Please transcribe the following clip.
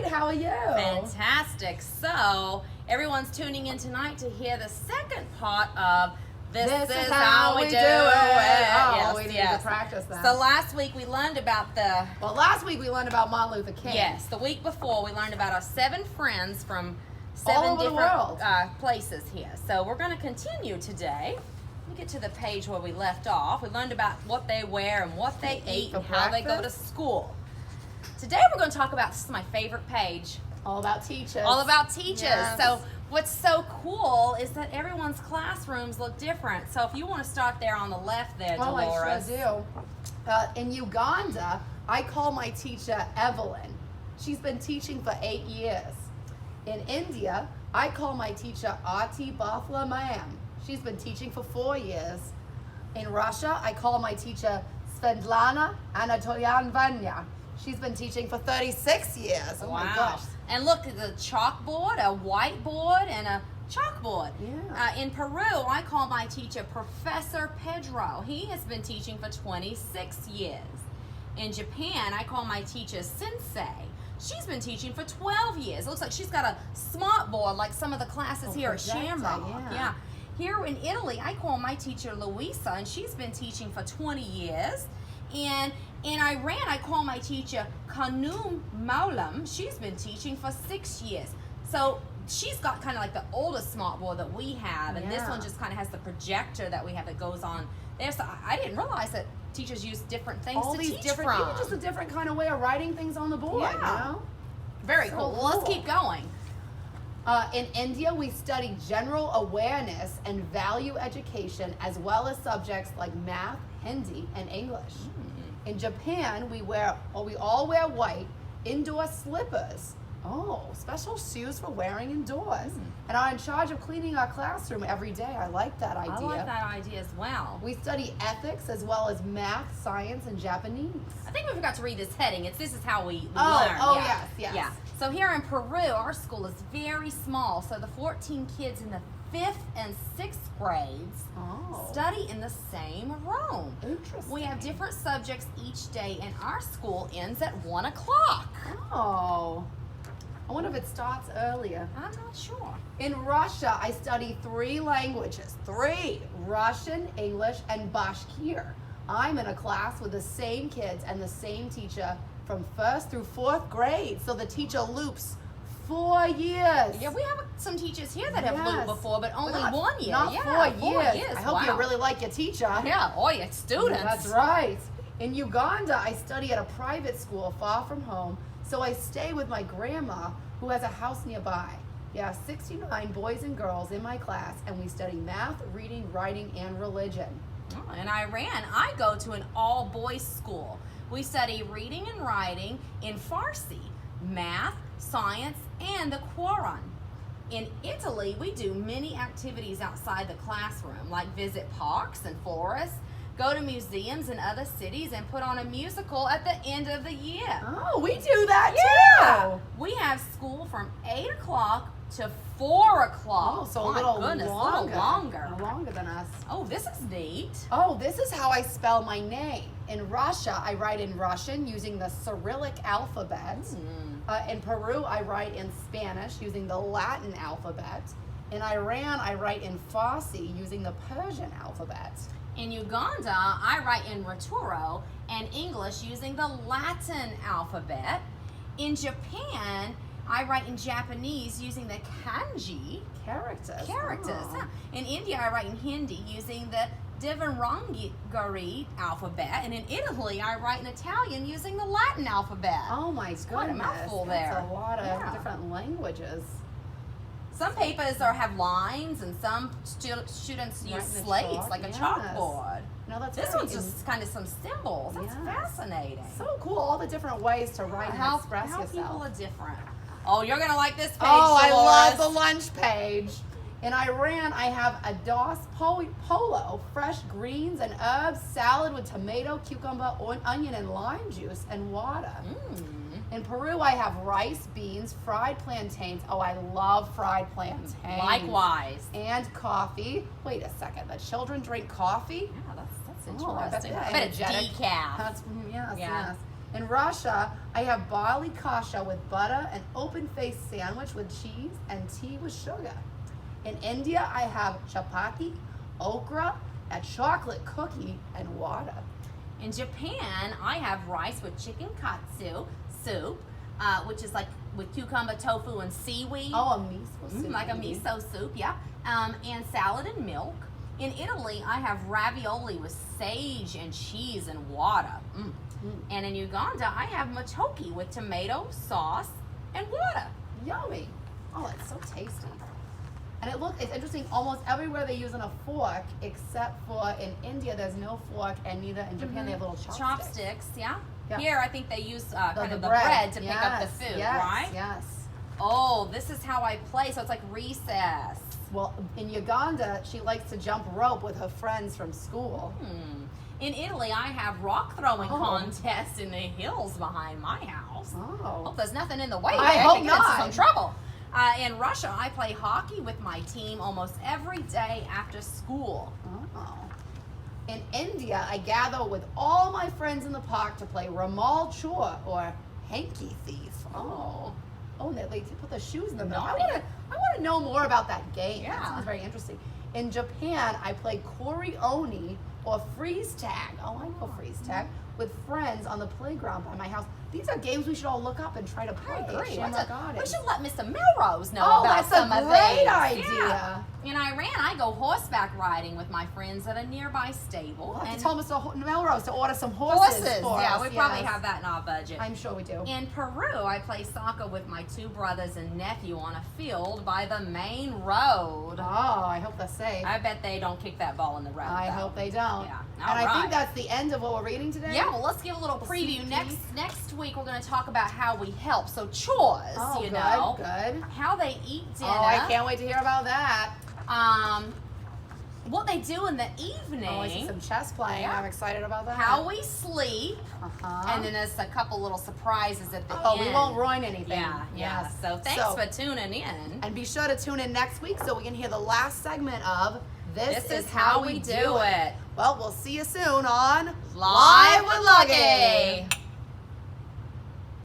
great. How are you? Fantastic. So, everyone's tuning in tonight to hear the second part of This is how we do it. Oh, we need to practice that. So last week we learned about last week we learned about Martin Luther King. Yes, the week before we learned about our 7 friends from all 7 over the different world. Places here. So we're going to continue today. Let me get to the page where we left off. We learned about what they wear and what they eat and how they go to school. Today we're going to talk about, this is my favorite page. All about teachers. All about teachers. Yes. So what's so cool is that everyone's classrooms look different. So if you want to start there on the left there, Delores. Oh, I sure do. In Uganda, I call my teacher Evelyn. She's been teaching for 8 years. In India, I call my teacher Ati Bartholomew. She's been teaching for 4 years. In Russia, I call my teacher Svetlana Anatolian-Vanya. She's been teaching for 36 years. Oh wow. My gosh. And look at the chalkboard, a whiteboard, and a chalkboard. Yeah. In Peru, I call my teacher Professor Pedro. He has been teaching for 26 years. In Japan, I call my teacher Sensei. She's been teaching for 12 years. It looks like she's got a smart board like some of the classes here at Shamrock. Yeah. Here in Italy, I call my teacher Luisa, and she's been teaching for 20 years. And in Iran, I call my teacher Kanum Maulam. She's been teaching for 6 years. So she's got kind of like the oldest smart board that we have, and this one just kind of has the projector that we have that goes on there. So I didn't realize that teachers use different things to teach different, from. Even just a different kind of way of writing things on the board. Yeah. You know? Very So cool. Well, let's keep going. In India, we study general awareness and value education, as well as subjects like math, Hindi, and English. In Japan, we all wear white indoor slippers. Oh, special shoes for wearing indoors. And are in charge of cleaning our classroom every day. I like that idea. I like that idea as well. We study ethics as well as math, science, and Japanese. I think we forgot to read this heading. This is how we learn. Oh, yeah. yes. Yeah. So here in Peru, our school is very small. So the 14 kids in the 5th and 6th grades study in the same room. Interesting. We have different subjects each day, and our school ends at 1 o'clock. Oh. I wonder if it starts earlier. I'm not sure. In Russia, I study 3 languages. 3. Russian, English, and Bashkir. I'm in a class with the same kids and the same teacher from 1st through 4th grade. So the teacher loops 4 years. Yeah, we have some teachers here that have looped before, but only 1 year. Not 4 years. I hope you Wow. really like your teacher. Yeah, or your students. That's right. In Uganda, I study at a private school far from home, so I stay with my grandma, who has a house nearby. There are 69 boys and girls in my class, and we study math, reading, writing, and religion. Oh, in Iran, I go to an all-boys school. We study reading and writing in Farsi, math, science, and the Quran. In Italy, we do many activities outside the classroom, like visit parks and forests, go to museums in other cities, and put on a musical at the end of the year. Oh, we do that too. We have school from 8 o'clock to 4 o'clock. Oh, so my a little goodness, longer. a little longer. Longer than us. Oh, this is neat. Oh, this is how I spell my name. In Russia, I write in Russian using the Cyrillic alphabet. In Peru, I write in Spanish using the Latin alphabet. In Iran, I write in Farsi using the Persian alphabet. In Uganda, I write in Rotoro and English using the Latin alphabet. In Japan, I write in Japanese using the kanji Characters. Huh. In India, I write in Hindi using the Devanagari alphabet. And in Italy, I write in Italian using the Latin alphabet. Oh my goodness. Quite a mouthful That's there. a lot of different languages. Some papers have lines, and some students use slates, like a chalkboard. No, that's This right. one's just kind of some symbols. That's fascinating. So cool, all the different ways to write and express how yourself. people are different. Oh, you're going to like this page, Oh, I love Delores. the lunch page. In Iran, I have a dos polo, fresh greens and herbs, salad with tomato, cucumber, onion, and lime juice, and water. In Peru, I have rice, beans, fried plantains. Oh, I love fried plantains. Likewise. And coffee. Wait a second, the children drink coffee? Yeah, that's Oh, I bet interesting. they're I bet it's energetic. decaf. That's, yes. In Russia, I have barley kasha with butter, an open-faced sandwich with cheese, and tea with sugar. In India, I have chapati, okra, a chocolate cookie, and water. In Japan, I have rice with chicken katsu soup, which is like with cucumber, tofu, and seaweed. Oh, a miso soup. Like a miso soup, yeah. And salad and milk. In Italy, I have ravioli with sage and cheese and water. And in Uganda, I have matoke with tomato sauce and water. Yummy. Oh, it's so tasty. And it's interesting, almost everywhere they use a fork, except for in India, there's no fork, and neither in Japan, they have little chopsticks. Chopsticks, yeah. Yeah. Here, I think they use kind of the bread. bread to pick up the Yes, food, yes, right? Yes. Oh, this is how I play, so it's like recess. Well, in Uganda, she likes to jump rope with her friends from school. In Italy, I have rock throwing Oh. contests in the hills behind my house. Oh. Hope there's nothing in the way. I there hope to get into not. some trouble. In Russia, I play hockey with my team almost every day after school. Oh. In India, I gather with all my friends in the park to play Ramal Chor or Hanky Thief. Oh. Oh, and they put the shoes in the middle. I want to know more about that game. Yeah. That sounds very interesting. In Japan, I play Kori-Oni or freeze tag. Oh, I know freeze tag. With friends on the playground by my house. These are games we should all look up and try to play. I agree. Shamrock Gardens. We should let Mr. Melrose know Oh, about that's some a of great these. idea. Yeah. In Iran, I go horseback riding with my friends at a nearby stable. We'll have and to tell Mr. Melrose to order some horses for yeah, us. we probably Yes. have that in our budget. I'm sure we do. In Peru, I play soccer with my two brothers and nephew on a field by the main road. Oh, I hope they're safe. I bet they don't kick that ball in the road. I though. hope they don't. Yeah. And All I right. think that's the end of what we're reading today. Yeah, well, let's give a little We'll preview. see, Next week, we're going to talk about how we help. So chores, Oh, you good, know, good. how they eat dinner. Oh, I can't wait to hear about that. What they do in the evening. Oh, I see some chess playing. Yeah. I'm excited about that. How we sleep. Uh-huh. And then there's a couple little surprises at the end. Oh, we won't ruin anything. Yeah, yeah. Yes. So thanks for tuning in. And be sure to tune in next week so we can hear the last segment of This is How We Do It. Well, we'll see you soon on Live with Lucky.